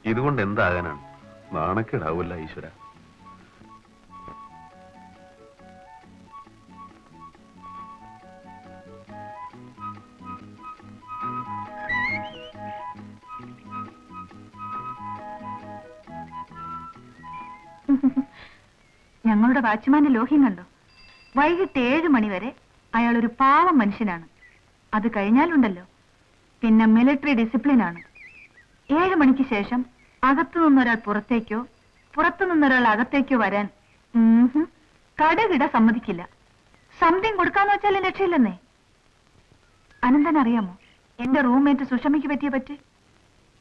ഇതുകൊണ്ട് എന്താകാനാണ്? നാണക്കേടാവൂല്ല ഈശ്വര. ഞങ്ങളുടെ വാച്ച്മാന്റെ ലോഹ്യം കണ്ടോ? വൈകിട്ട് 7 മണി വരെ അയാൾ ഒരു പാവം മനുഷ്യനാണ്. അത് കഴിഞ്ഞാലുണ്ടല്ലോ പിന്നെ മിലിറ്ററി ഡിസിപ്ലിനാണ്. 7 മണിക്ക് ശേഷം അകത്തു നിന്നൊരാൾ പുറത്തേക്കോ പുറത്തു നിന്നൊരാൾ അകത്തേക്കോ വരാൻ കടകിട സമ്മതിക്കില്ല. സംതിങ് കൊടുക്കാന്ന് വെച്ചാലും രക്ഷയില്ലെന്നേ. അനന്തൻ അറിയാമോ എന്റെ റൂംമേറ്റ് സുഷമയ്ക്ക് പറ്റിയ പറ്റി?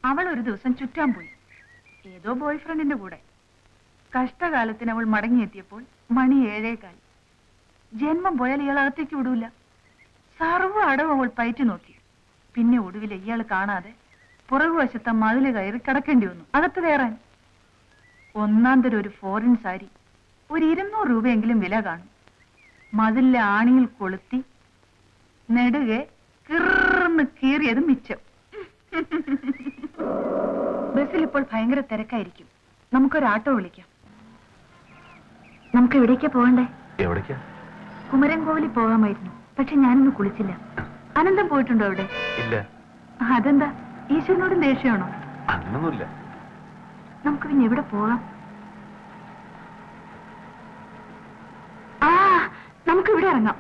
അവൾ ഒരു ദിവസം ചുറ്റാൻ പോയി, ഏതോ ബോയ് ഫ്രണ്ടിന്റെ കൂടെ. കഷ്ടകാലത്തിന് അവൾ മടങ്ങിയെത്തിയപ്പോൾ മണി 7:15. ജന്മം പോയാൽ ഇയാൾ അകത്തേക്ക് വിടൂല. സർവ്വ അടവ് അവൾ പയറ്റി നോക്കി. പിന്നെ ഒടുവിൽ ഇയാൾ കാണാതെ പുറകുവശത്തെ മതില് കയറി കിടക്കേണ്ടി വന്നു അകത്ത് കയറാൻ. ഒന്നാന്തരം ഒരു ഫോറിൻ സാരി, ഒരു 200 രൂപയെങ്കിലും വില കാണും. മതിലിലെ ആണിയിൽ കൊളുത്തി നെടുകെ കിർന്ന് കീറിയത് മിച്ചം. ബസ്സിൽ ഇപ്പോൾ ഭയങ്കര തിരക്കായിരിക്കും. നമുക്കൊരു ആട്ടോ വിളിക്കാം. നമുക്ക് എവിടേക്കാ പോകണ്ടേ? എവിടേക്കാ? കുമരൻ കോവിലിൽ പോകാമായിരുന്നു, പക്ഷെ ഞാനൊന്ന് കുളിച്ചില്ല. അനന്തം പോയിട്ടുണ്ടോ അവിടെ? ഇല്ല. അതെന്താ, ഈശ്വരനോടും ദേഷ്യമാണോ? അങ്ങനൊന്നുമില്ല. നമുക്ക് പിന്നെ എവിടെ പോകാം? ആ, നമുക്ക് ഇവിടെ ഇറങ്ങാം.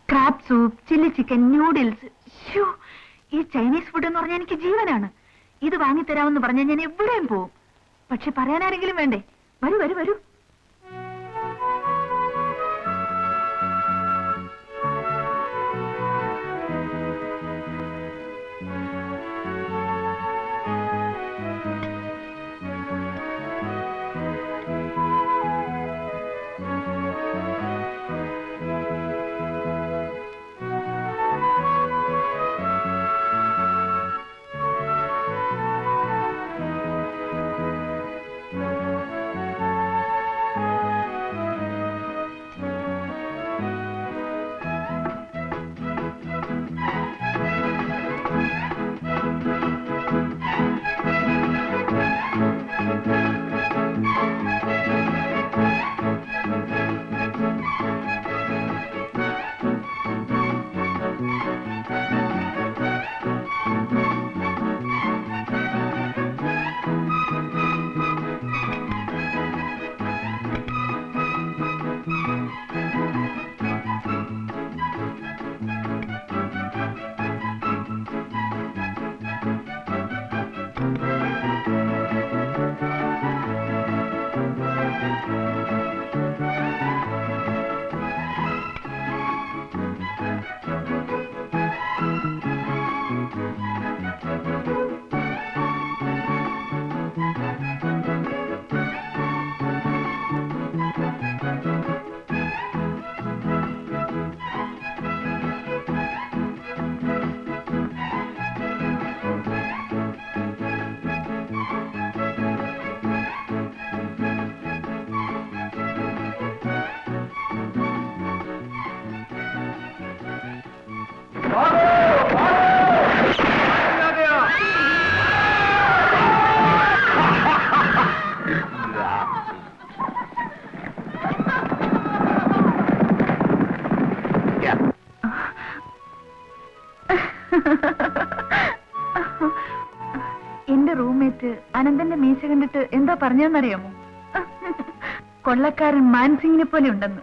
Crab soup, chilli chicken, noodles. ഈ ചൈനീസ് ഫുഡ് എന്ന് പറഞ്ഞാൽ എനിക്ക് ജീവനാണ്. ഇത് വാങ്ങിത്തരാമെന്ന് പറഞ്ഞാൽ ഞാൻ എവിടെയും പോവും. പക്ഷെ പറയാനാരെങ്കിലും വേണ്ടേ? വരൂ വരൂ വരൂ. എന്റെ റൂംമേറ്റ് അനന്തന്റെ മീശ കണ്ടിട്ട് എന്താ പറഞ്ഞതെന്നറിയാമോ? കൊള്ളക്കാരൻ മാൻസിങ്ങിനെ പോലെ ഉണ്ടെന്ന്.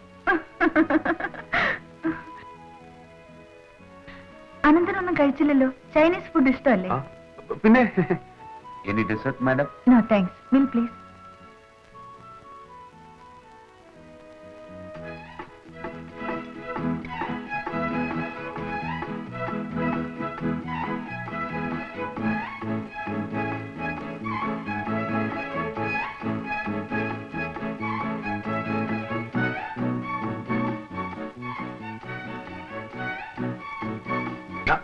അനന്തനൊന്നും കഴിച്ചില്ലല്ലോ. ചൈനീസ് ഫുഡ് ഇഷ്ടമല്ലേ? പിന്നെ any dessert madam? No thanks. Bill please.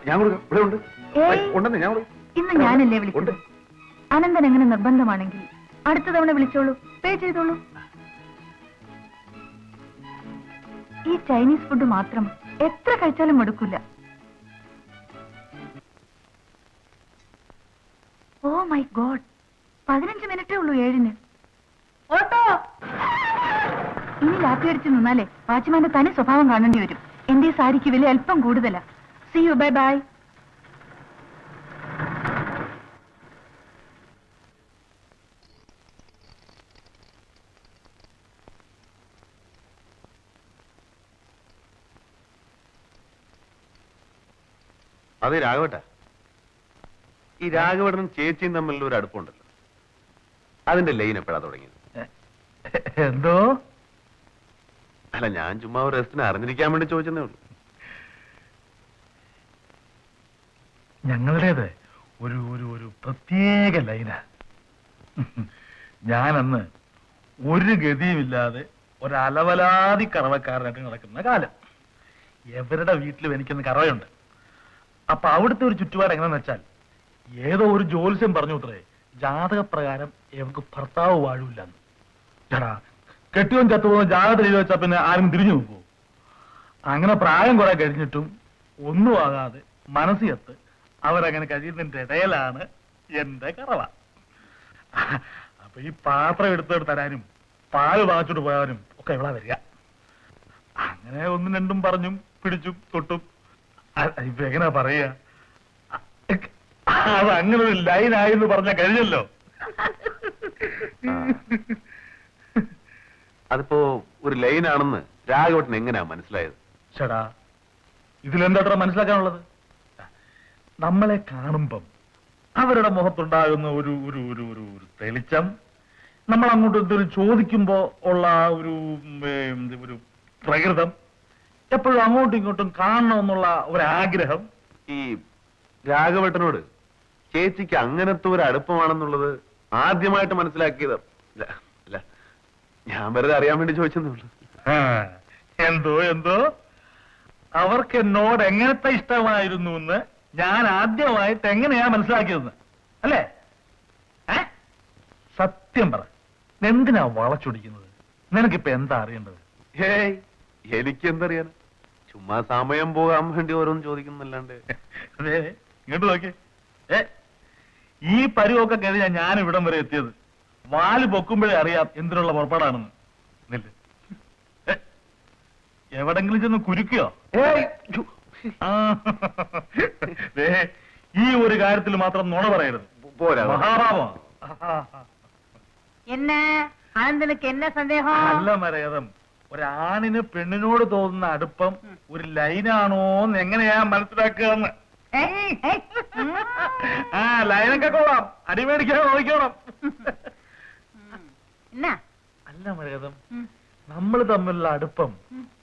ഞാൻ കൊടുക്കാം, ഇവിടെ ഉണ്ട്. ഏയ്. ഉണ്ടെന്ന് ഞാൻ കൊടുക്കാം. ഇന്ന് ഞാനല്ലേ വിളിച്ചത്. അനന്തൻ എങ്ങനെ നിർബന്ധമാണെങ്കിൽ അടുത്ത തവണ വിളിച്ചോളൂ, പേ ചെയ്തോളൂ. ഈ ചൈനീസ് ഫുഡ് മാത്രം എത്ര കഴിച്ചാലും മടുക്കില്ല. ഓ മൈ ഗോഡ്, 15 മിനിറ്റേ ഉള്ളൂ 7-ന്. ഓട്ടോ ഇനി ലാത്തി അടിച്ച് നിന്നാലേ വാച്ച്മാന്റെ തനി സ്വഭാവം കാണേണ്ടി വരും. എന്റെ ഈ സാരിക്ക് വില അല്പം കൂടുതലാ. See you, bye bye. അതെ രാഘവട്ട, ഈ രാഘവട്ടനും ചേച്ചിയും തമ്മിലുള്ള ഒരു അടുപ്പമുണ്ടല്ലോ, അതിന്റെ ലൈൻ എപ്പോഴാ തുടങ്ങിയത്? എന്തോ? അല്ല, ഞാൻ ചുമ്മാ ഒരു രസത്തിന് അറിഞ്ഞിരിക്കാൻ വേണ്ടി ചോദിച്ചതേ ഉള്ളൂ. ഞങ്ങളുടേത് ഒരു ഒരു ഒരു പ്രത്യേക ലൈനാ. ഞാനന്ന് ഒരു ഗതിയുമില്ലാതെ ഒരലവലാതി കറവക്കാരനായിട്ട് നടക്കുന്ന കാലം. എവരുടെ വീട്ടിലും എനിക്കൊന്ന് കറവയുണ്ട്. അപ്പൊ അവിടുത്തെ ഒരു ചുറ്റുപാട് എങ്ങനെയാന്ന് വെച്ചാൽ, ഏതോ ഒരു ജ്യോത്സ്യം പറഞ്ഞു അത്രേ, ജാതകപ്രകാരം ഇവർക്ക് ഭർത്താവ് വാഴൂല്ലെന്ന്. ചേടാ, കെട്ടിയോൻ ചത്തുപോകുന്ന ജാതകത്തിൽ എഴുതി വെച്ചാൽ പിന്നെ ആരും തിരിഞ്ഞു നോക്കുമോ? അങ്ങനെ പ്രായം കുറെ കഴിഞ്ഞിട്ടും ഒന്നും ആകാതെ മനസ്സിയത്ത് അവരങ്ങനെ കഴിയുന്നതിന്റെ ഇടയിലാണ് എന്റെ കറവ. അപ്പൊ ഈ പാത്രം എടുത്തോട്ട് തരാനും പാല് വാങ്ങിച്ചോട്ട് പോയാനും ഒക്കെ എവിടെ വരിക. അങ്ങനെ ഒന്നും രണ്ടും പറഞ്ഞും പിടിച്ചും തൊട്ടും ഇപ്പൊ എങ്ങനെയാ പറയാ, അത് അങ്ങനെ ഒരു ലൈനായി എന്ന് പറഞ്ഞ കഴിഞ്ഞല്ലോ. അതിപ്പോ ഒരു ലൈനാണെന്ന് രാഘവട്ടൻ എങ്ങനെയാ മനസ്സിലായത്? ചേടാ, ഇതിലെന്താ മനസ്സിലാക്കാനുള്ളത്? നമ്മളെ കാണുമ്പം അവരുടെ മുഖത്തുണ്ടാകുന്ന ഒരു ഒരു ഒരു ഒരു ഒരു തെളിച്ചം, നമ്മൾ അങ്ങോട്ട് എന്തൊരു ചോദിക്കുമ്പോ ഉള്ള ആ ഒരു ഒരു പ്രകൃതം, എപ്പോഴും അങ്ങോട്ടും ഇങ്ങോട്ടും കാണണമെന്നുള്ള ഒരാഗ്രഹം. ഈ രാഘവട്ടനോട് ചേച്ചിക്ക് അങ്ങനത്തെ ഒരു അടുപ്പമാണെന്നുള്ളത് ആദ്യമായിട്ട് മനസ്സിലാക്കിയത് അല്ല, ഞാൻ വെറുതെ അറിയാൻ വേണ്ടി ചോദിച്ചെന്നേ ഉള്ളൂ. എന്തോ എന്തോ അവർക്ക് എന്നോട് എങ്ങനത്തെ ഇഷ്ടമായിരുന്നു എന്ന് ഞാൻ ആദ്യമായിട്ട് എങ്ങനെയാ മനസ്സിലാക്കിയതെന്ന് അല്ലേ? സത്യം പറ, എന്തിനാ വളച്ചൊടിക്കുന്നത്? നിനക്കിപ്പോ എന്താ അറിയേണ്ടത്? ഹേയ്, എനിക്കെന്തറിയാൻ, ചുമ്മാ സമയം പോകാൻ വേണ്ടി ഓരോന്ന് ചോദിക്കുന്നല്ലാണ്ട്. അതെ, ഇങ്ങോട്ട് നോക്കി. ഈ പരുവൊക്കെ കഴിഞ്ഞാ ഞാൻ ഇവിടം വരെ എത്തിയത്. വാല് പൊക്കുമ്പോഴേ അറിയാം എന്തിനുള്ള പുറപ്പാടാണെന്ന്. എവിടെങ്കിലും ചെന്ന് കുരുക്കിയോ? ഈ ഒരു കാര്യത്തിൽ മാത്രം നുണ പറയരുത്. പോരാ, മഹാഭാവം. என்ன ஆனந்தனுக்கு என்ன சந்தேகம்? നല്ല മരകതം, ഒരാണിന് പെണ്ണിനോട് തോന്നുന്ന അടുപ്പം ഒരു ലൈനാണോന്ന് എങ്ങനെയാ മനസ്സിലാക്കുക? ആ ലൈനൊക്കെ കൊള്ളാം, അടിമേടിക്കാൻ നോക്കണം. என்ன? അല്ല മരകതം, നമ്മൾ തമ്മിലുള്ള അടുപ്പം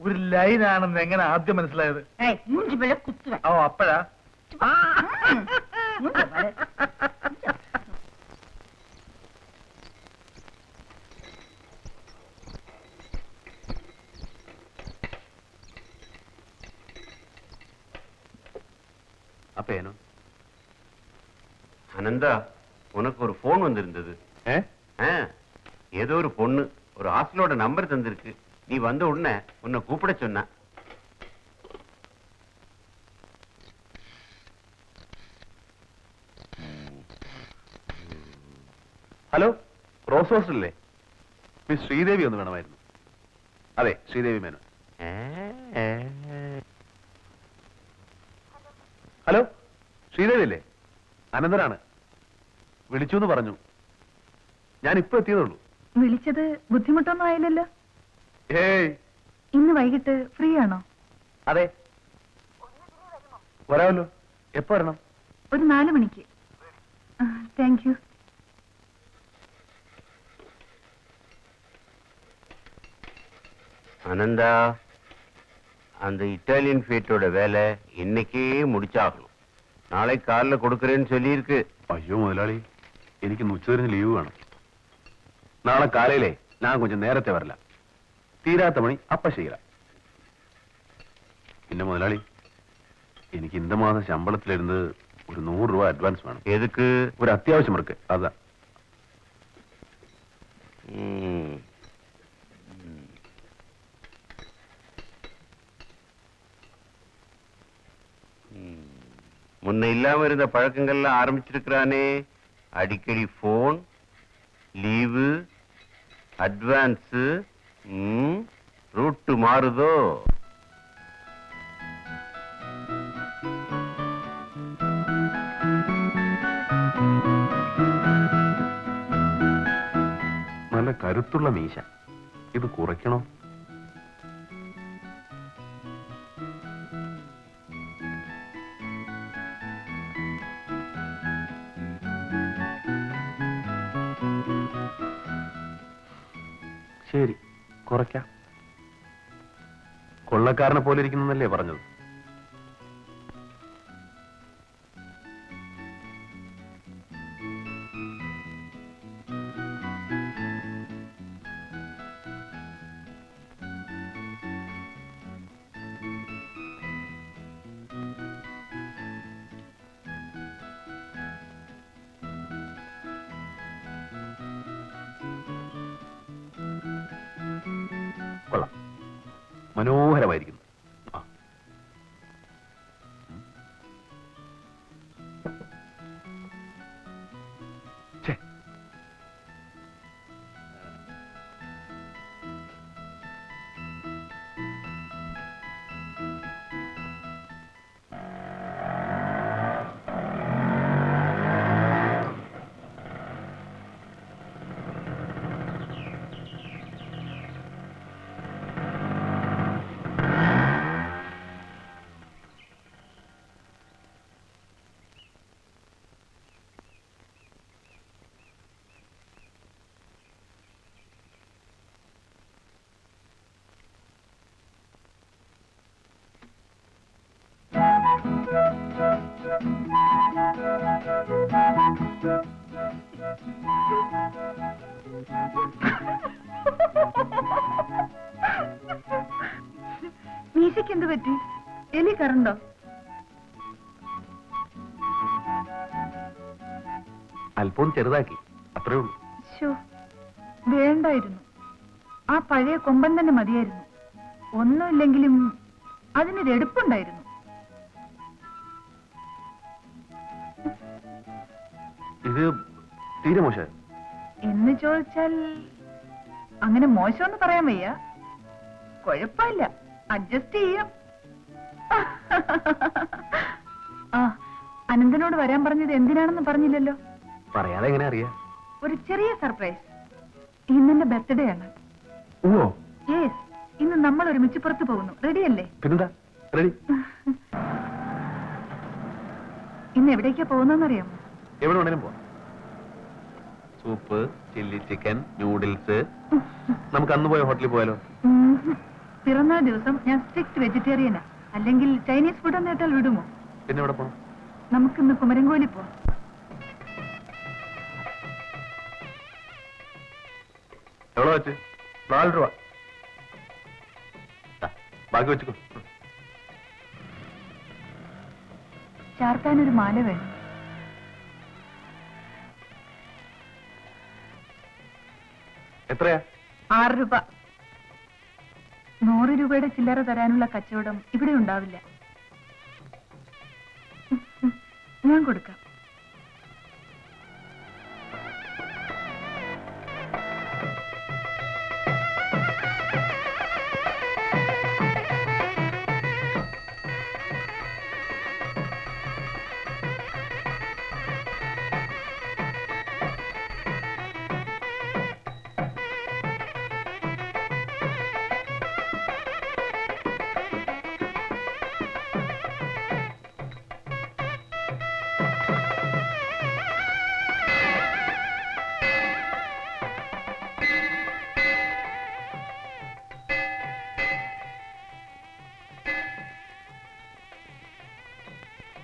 ഒരു ലൈനാണെന്ന് എങ്ങനെ ആദ്യം മനസ്സിലായത്? மூஞ்சி மேல குத்துவேன். ഓ, അപ്പഴാ? மூஞ்சி மேல. அப்ப ஏனோ அனந்தா, உனக்கு ஒரு போன் வந்திருந்தது. ஏதோ ஒரு பொண்ணு ஒரு ஹாஸ்டலோட நம்பர் தந்திருக்கு. நீ வந்த உடனே உன்னை கூப்பிட சொன்ன. ഹലോ, റോസ് ഹോസ്റ്റലല്ലേ? മിസ് ശ്രീദേവി ഒന്ന് വേണമായിരുന്നു. അതെ, ശ്രീദേവി മേനോൻ. ഹലോ, ശ്രീദേവി അല്ലേ? അനന്തനാണ്. വിളിച്ചു എന്ന് പറഞ്ഞു. ഞാൻ ഇപ്പൊ എത്തിയതുള്ളൂ. വിളിച്ചത് ബുദ്ധിമുട്ടൊന്നും ആയില്ലല്ലോ? ഏയ്, ഇന്ന് വൈകിട്ട് ഫ്രീ ആണോ? അതെ, വരാമല്ലോ. എപ്പോ വരണം? ഒരു 4 മണിക്ക്. Thank you. அனந்தா, அந்த இட்டாலியன் ஃபீட்டோட வேலை இன்னைக்கே முடிச்சாகணும். நாளை காலைல கொடுக்கறேன்னு சொல்லியிருக்கு. അയ്യോ മുതലാളി, എനിക്ക് ഉച്ചതിരിഞ്ഞ് ലീവ് വേണം. നാളെ കാലയിലേ ഞാൻ കൊഞ്ചം നേരത്തെ വരല. തീരാത്ത പണി അപ്പ ചെയ്യല. പിന്നെ മുതലാളി, എനിക്ക് இந்த മാസം ശമ്പളത്തിലിരുന്ന് ഒരു 100 രൂപ അഡ്വാൻസ് വേണം. எதுக்கு? ഒരു അത്യാവശ്യം ഇருக்கு. അതാ. முன்ன இல்லாம இருந்த பழக்கங்கள்லாம் ஆரம்பிச்சிருக்கிறானே. அடிக்கடி போன், லீவு, அட்வான்ஸ், ரூட்டு மாறுதோ? നല്ല കരുത്തുള്ള മീശ. ഇത് കുറയ്ക്കണോ? ശരി, കുറയ്ക്കാം. കൊള്ളക്കാരനെ പോലെ ഇരിക്കുന്നല്ലേ പറഞ്ഞത്? കൊള്ളാം, മനോഹരമായിരിക്കുന്നു. മീശയ്ക്ക് എന്ത് പറ്റി? എലി കറണ്ടോ? അല്പം ചെറുതാക്കി, അത്രേ ഉള്ളൂ. ശോ, വേണ്ടായിരുന്നു. ആ പഴയ കൊമ്പൻ തന്നെ മതിയായിരുന്നു. ഒന്നുമില്ലെങ്കിലും അതിനൊരെടുപ്പുണ്ടായിരുന്നു. ഇത് തീരെ മോശം എന്ന് ചോദിച്ചാൽ അങ്ങനെ മോശമെന്ന് പറയാൻ വയ്യ. കുഴപ്പമില്ല, അഡ്ജസ്റ്റ് ചെയ്യാം. ആ, അനന്തനോട് വരാൻ പറഞ്ഞത് എന്തിനാണെന്ന് പറഞ്ഞില്ലല്ലോ. പറയാതെ എങ്ങനെ അറിയാ? ഒരു ചെറിയ സർപ്രൈസ്. ഇന്നെന്റെ ബർത്ത്ഡേ ആണ്. ഓ യെസ്, ഇന്ന് നമ്മൾ ഒരുമിച്ച് പുറത്തു പോകുന്നു. റെഡിയല്ലേ? പിന്നെന്താ, റെഡി. ഇന്ന് എവിടേക്കാ പോകുന്നറിയാമോ? എവിടെ വേണേലും പോവാം. Soup, chilli chicken, noodles. നമുക്ക് അന്ന് പോയ ഹോട്ടലിൽ പോയാലോ? പിറന്നാൾ ദിവസം ഞാൻ സ്ട്രിക്റ്റ് വെജിറ്റേറിയനാ. അല്ലെങ്കിൽ ചൈനീസ് ഫുഡ് എന്ന് കേട്ടാൽ വിടുമോ? പിന്നെ എവിടെ പോണം? നമുക്കിന്ന് കുമരങ്കോലി പോവാം. എവിടെ വെച്ച്? 4 രൂപ. ബാക്കി വെച്ചോ. ചാർത്താനൊരു മാല വേണം. എത്രയാ? 6 രൂപ. 100 രൂപയുടെ ചില്ലറ തരാനുള്ള കച്ചവടം ഇവിടെ ഉണ്ടാവില്ല. ഞാൻ കൊടുക്കാം.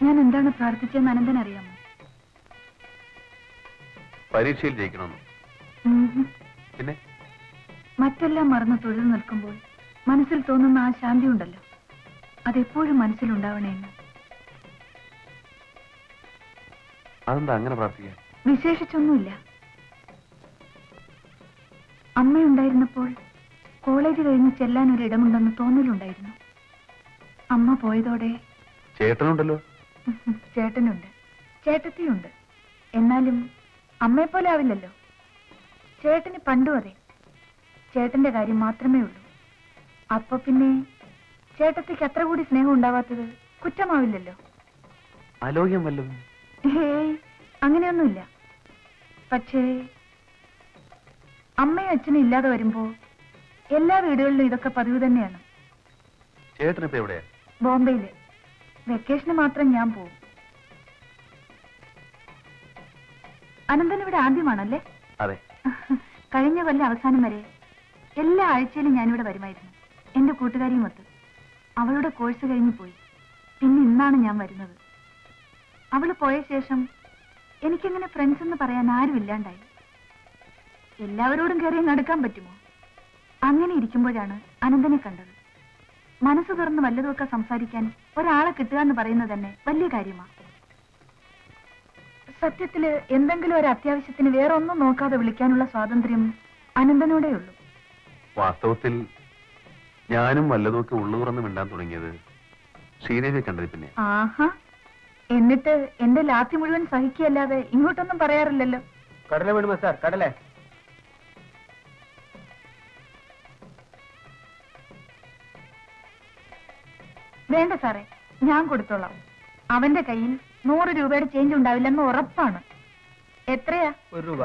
ഞാൻ എന്താണ് പ്രാർത്ഥിച്ചതെന്ന് അനന്തൻ അറിയാമോ? പരീക്ഷയിൽ ജയിക്കണമെന്ന്. പിന്നെ മറ്റെല്ലാം മറന്ന് തൊഴിൽ നിൽക്കുമ്പോൾ മനസ്സിൽ തോന്നുന്ന ആ ശാന്തി ഉണ്ടല്ലോ, അതെപ്പോഴും മനസ്സിലുണ്ടാവണേന്ന് അതെന്താ അങ്ങനെ പ്രാർത്ഥിക്കാൻ? വിശേഷിച്ചൊന്നുമില്ല. അമ്മയുണ്ടായിരുന്നപ്പോൾ കോളേജ് കഴിഞ്ഞ് ചെല്ലാൻ ഒരിടമുണ്ടെന്ന് തോന്നലുണ്ടായിരുന്നു. അമ്മ പോയതോടെ ചേട്ടനുണ്ടല്ലോ. ചേട്ടനുണ്ട്, ചേട്ടത്തിയുണ്ട്. എന്നാലും അമ്മയെപ്പോലെ ആവില്ലല്ലോ. ചേട്ടന് പണ്ടും അതെ, ചേട്ടന്റെ കാര്യം മാത്രമേ ഉള്ളൂ. അപ്പൊ പിന്നെ ചേട്ടത്തിക്ക് അത്ര കൂടി സ്നേഹം ഉണ്ടാവാത്തത് കുറ്റമാവില്ലല്ലോ. അലോക്യം വല്ലതും? ഹേയ്, അങ്ങനെയൊന്നുമില്ല. പക്ഷേ അമ്മയും അച്ഛനും ഇല്ലാതെ വരുമ്പോ എല്ലാ വീടുകളിലും ഇതൊക്കെ പതിവ് തന്നെയാണ്. ചേട്ടനിപ്പോ എവിടെയാ? ബോംബെയില്. വെക്കേഷന് മാത്രം ഞാൻ പോവും. അനന്തൻ ഇവിടെ ആദ്യമാണല്ലേ? അതെ. കഴിഞ്ഞ കൊല്ലം അവസാനം വരെ എല്ലാ ആഴ്ചയിലും ഞാനിവിടെ വരുമായിരുന്നു, എന്റെ കൂട്ടുകാരിയുമൊത്ത്. അവളുടെ കോഴ്സ് കഴിഞ്ഞു പോയി. പിന്നെ ഇന്നാണ് ഞാൻ വരുന്നത്. അവള് പോയ ശേഷം എനിക്കെങ്ങനെ ഫ്രണ്ട്സ് എന്ന് പറയാൻ ആരും ഇല്ലാണ്ടായി. എല്ലാവരോടും കയറി നടക്കാൻ പറ്റുമോ? അങ്ങനെ ഇരിക്കുമ്പോഴാണ് അനന്തനെ കണ്ടത്. മനസ്സ് തുറന്ന് വല്ലതുമൊക്കെ സംസാരിക്കാൻ ഒരാളെ കിട്ടുക എന്ന് പറയുന്നത് തന്നെ വലിയ കാര്യമാണ്. സത്യത്തില് എന്തെങ്കിലും ഒരു അത്യാവശ്യത്തിന് വേറെ ഒന്നും നോക്കാതെ വിളിക്കാനുള്ള സ്വാതന്ത്ര്യം അനന്തനോടേ ഉള്ളൂ. വാസ്തവത്തിൽ ഞാനും വല്ലതുമൊക്കെ ഉള്ളു തുറന്ന് മിണ്ടാൻ തുടങ്ങിയത് ശ്രീദേവിയെ കണ്ടത് പിന്നെ. ആഹാ, എന്നിട്ട് എന്റെ ലാത്തി മുഴുവൻ സഹിക്കുകയല്ലാതെ ഇങ്ങോട്ടൊന്നും പറയാറില്ലല്ലോ. കടല വേണമോ സാർ? കടല വേണ്ട സാറേ, ഞാൻ കൊടുത്തോളാം. അവന്റെ കയ്യിൽ 100 രൂപയുടെ ചേഞ്ച് ഉണ്ടാവില്ലെന്ന് ഉറപ്പാണ്. എത്രയാ? 1 രൂപ.